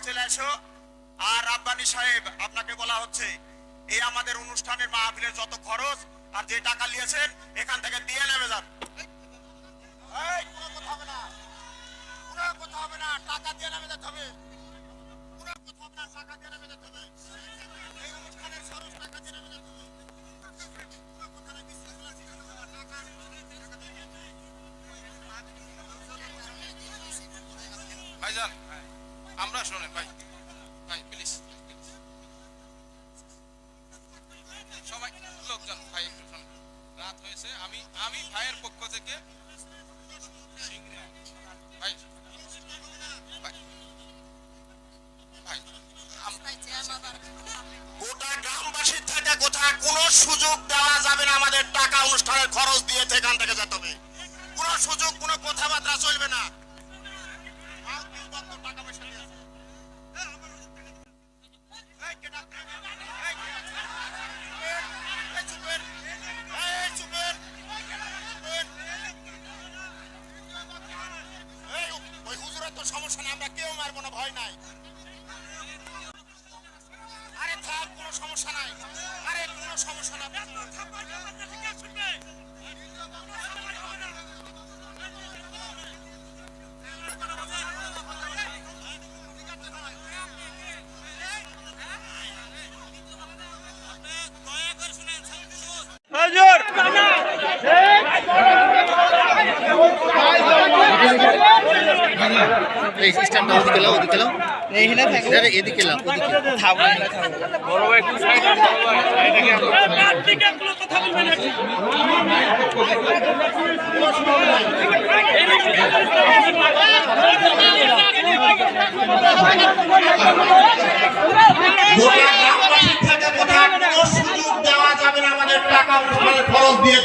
চলে আসো। আর রাব্বানী সাহেব, আপনাকে বলা হচ্ছে এই আমাদের অনুষ্ঠানের মাহফিলের যত খরচ আর যে টাকা নিয়েছেন এখান থেকে দিয়ে নেমে যান। এই কোনো কথা হবে না, কোনো কথা হবে না, টাকা দিয়ে নেমে যেতে হবে। কোনো কথা হবে না, টাকা দিয়ে নেমে যেতে হবে। এই অনুষ্ঠানের খরচ টাকা দিয়ে নেমে যেতে হবে। ভাইজান আমরা শোনেন ভাই, ভাই প্লিজ সবাই লোকজন ভাই একটু শোনেন। রাত হয়েছে, আমি ভাইয়ের পক্ষ থেকে ভাই গোটা গ্রামবাসীর থেকে কোথায় কোনো সুযোগ দেওয়া যাবে না। আমাদের টাকা অনুষ্ঠানের খরচ দিয়ে এখান থেকে যেতে হবে। কোনো সুযোগ, কোনো কথাবার্তা চলবে না। টাকা পয়সা দিয়েছে ওই হুজুরের তো সমস্যা না, আমরা কেউ মারবো না, ভয় নাই। আরে থাক, কোনো সমস্যা নাই, আরে কোনো সমস্যা না। এই সিস্টেমটা ওদিকে লাও, ওদিকে লাও, এইখানে থাকো, এদিকে লাও, ওদিকে থাকো। বড় ভাই একটু সাইডে বড় ভাই সাইডে গিয়ে রাত থেকে কোনো কথা বলবেন না। সুযোগ দেওয়া যাবে না। আমাদের টাকা খরচ দিয়ে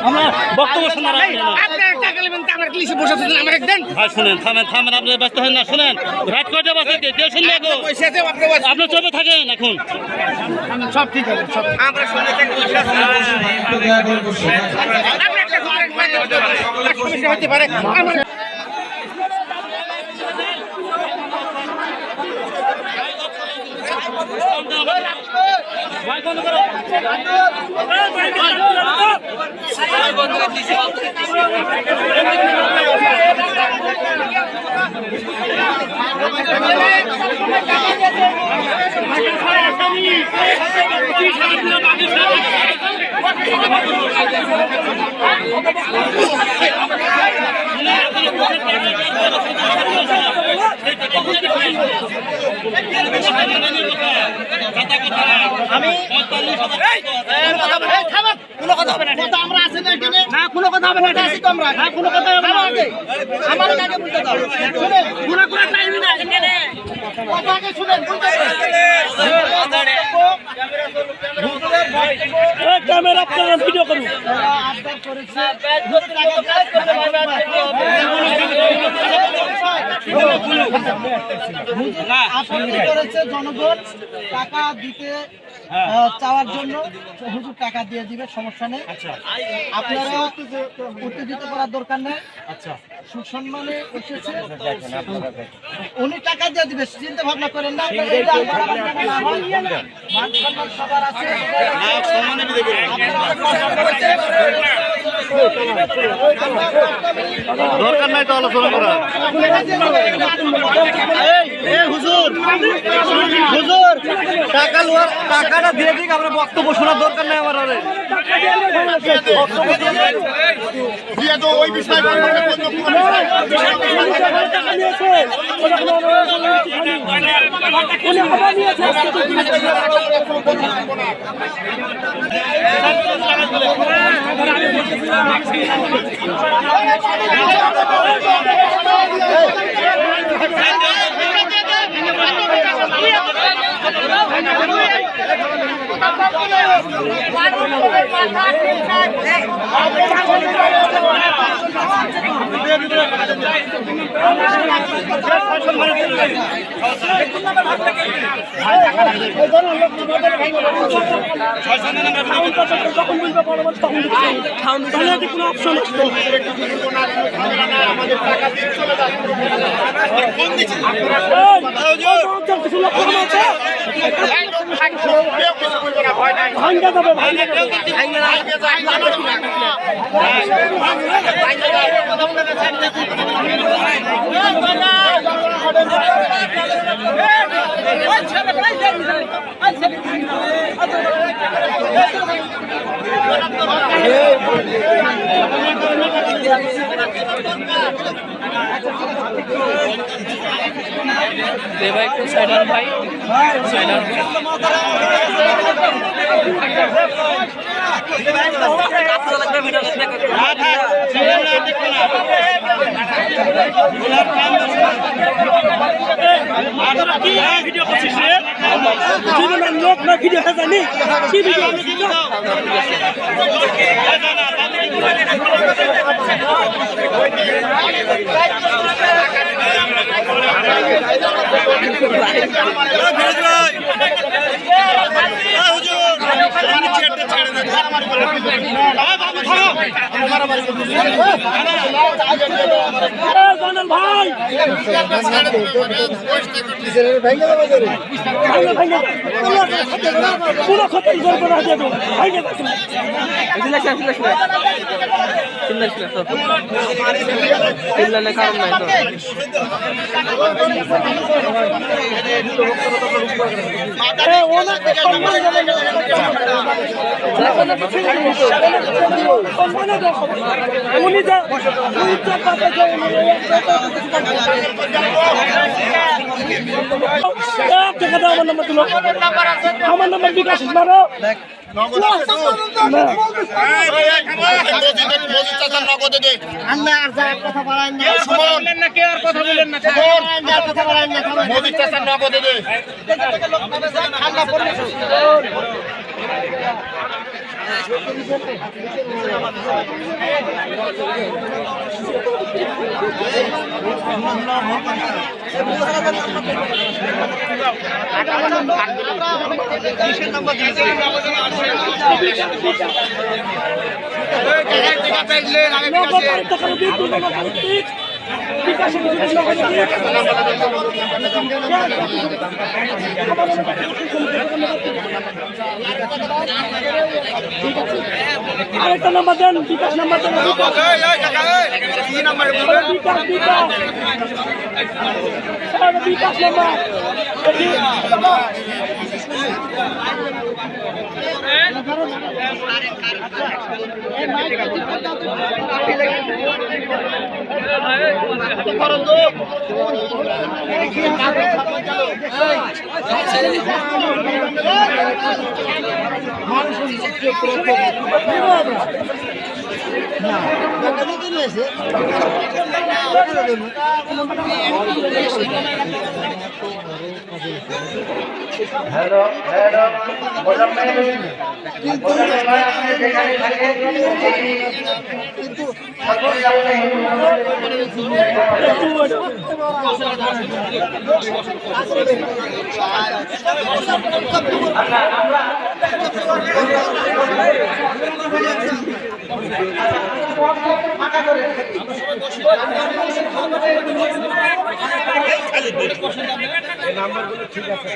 আমরা বক্তব্য শোনার শুনেন, থামেন থামেন, আপনি ব্যস্ত হন না, শুনেন। রাত কয়টা বাজে, কেউ শুনবে? আপনি চলে থাকেন এখন, সব ঠিক আছে, সব আমরা শুনে থাকি। হতে পারে আমি কোনো কথা হবে না, আমরা আছি না এখানে, না কোনো কথা হবে না, আছি তো আমরা, না কোনো কথা হবে না। আমার আগে বলতে দাও, শুনে পুরো পুরো টাইম না এখানে কথা আগে শুনেন, ক্যামেরা আপনারা ভিডিও করুন। আবদার করেছে জনগণ টাকা দিতে চাওয়ার জন্য হুজুর টাকা দিয়ে দিবে, সমস্যা নেই। আপনারা উত্তেজিত করার দরকার নেই। সুসম্মানে এসেছে, উনি টাকা দিয়ে দিবে, চিন্তা ভাবনা করেন না। মান সম্মান সবার আছে, দরকার নাই তো আলোচনা করা। হুজুর হুজুর টাকাটা দিয়ে দিক, আমরা বক্তব্য শোনার দরকার নাই আমার। ওই বিষয়ে আমার নাম্বার বিকাশ মারো আরেকটা নাম্বার দেন, বিকাশ নাম্বার দেন। বিকাশ নাম্বার হ্যালো হ্যালো কিন্তু নাম্বারগুলো ঠিক আছে।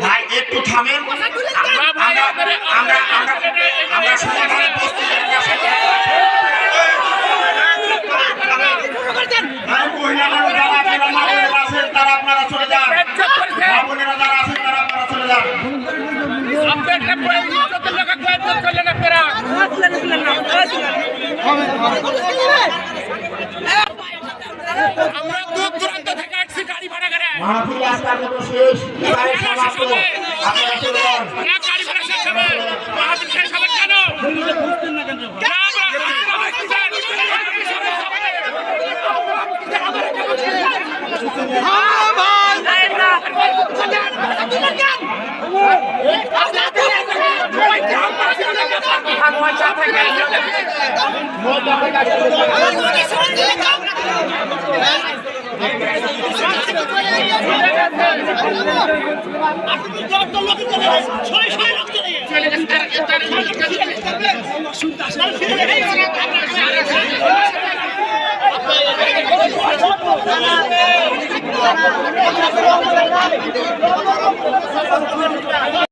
ভাই একটু থামেন, আমরা সমাধানে প্রস্তুত। তারা আপনারা চলে যান, বোনেরা যারা আছেন তারা আপনারা চলে যান। মাহফিল আজকের মতো শেষ, এবারে সমাপ্ত। আপনারা চলে যান।